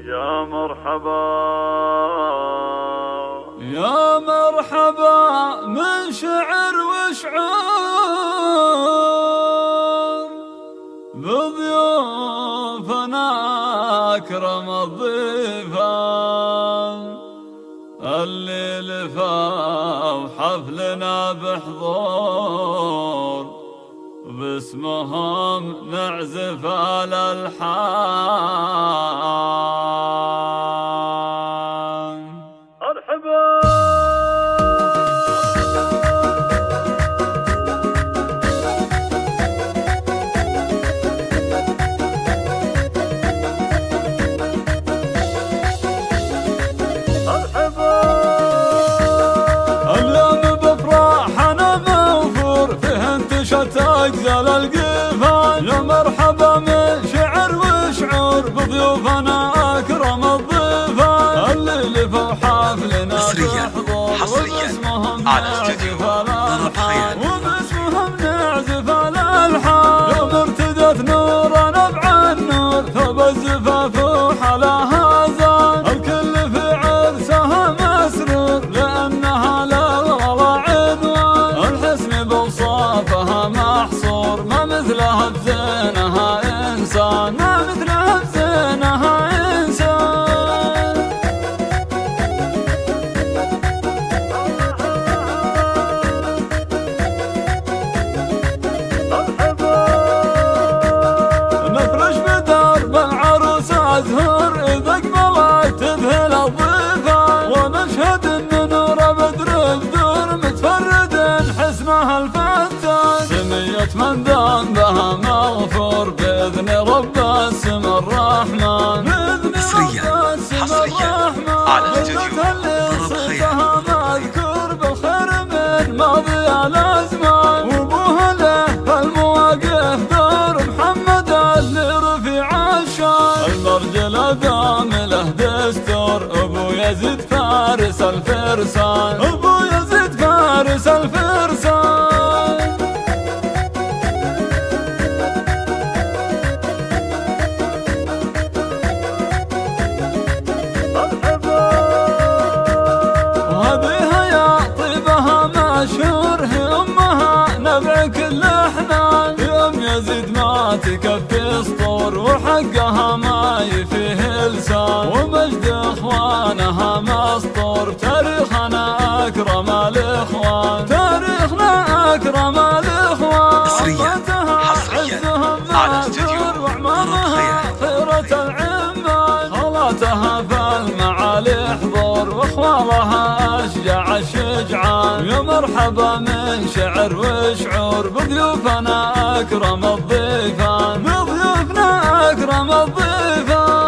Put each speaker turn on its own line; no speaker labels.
يا مرحبا
يا مرحبا من شعر وشعور بضيوفنا أكرم الضيفان اللي لفوا حفلنا بحضور باسمهم نعزف الألحان.
مرحبا
أجزل القفان. يا مرحبا من شعر وشعور بضيوفنا أكرم الضيفان اللي لفوا حفلنا
حصريا على استوديو نور الخيال
وباسمهم نعزف الألحان. يوم ارتدت نور نبع النور ثوب الزفاف وحلاها زان. الكل في عرسها مسرور لأنها للغلا عدوان. الحسن بوصافها محصور ما مثلها بزينها إنسان، ما مثلها بزينها إنسان. نفرش بدرب العروس أزهر إذا أقبلت تذهل الضيفان. ونشهد إن نور بدر بدور متفرد حسنها الفتان. سمية من ذنبها مغفور بإذن رب السم الرحمن. بإذن رب السم الرحمن.
على استوديو نور الخيال
مذكور بالخير من ماضي الأزمان. وأبوها له فالمواقف دور محمد اللي رفيع الشان. المرجل دام له دستور أبو يزيد فارس الفرسان. أبو يزيد فارس الفرسان. وهذه يا طيبها مشهور هي أمها نبع كل حنان. يوم يزيد ما تكفي سطور وحقها ما يفيه لسان. ومجد إخوانها مسطور تاريخنا أكرم الإخوان. تاريخنا أكرم الإخوان.
حصريا على استوديو نور الخيال
خيرة العمان. خالاتها فالمعالي حضور واخوالها اشجع الشجعان. يا مرحبا من شعر وشعور بضيوفنا اكرم الضيفان. بضيوفنا اكرم الضيفان.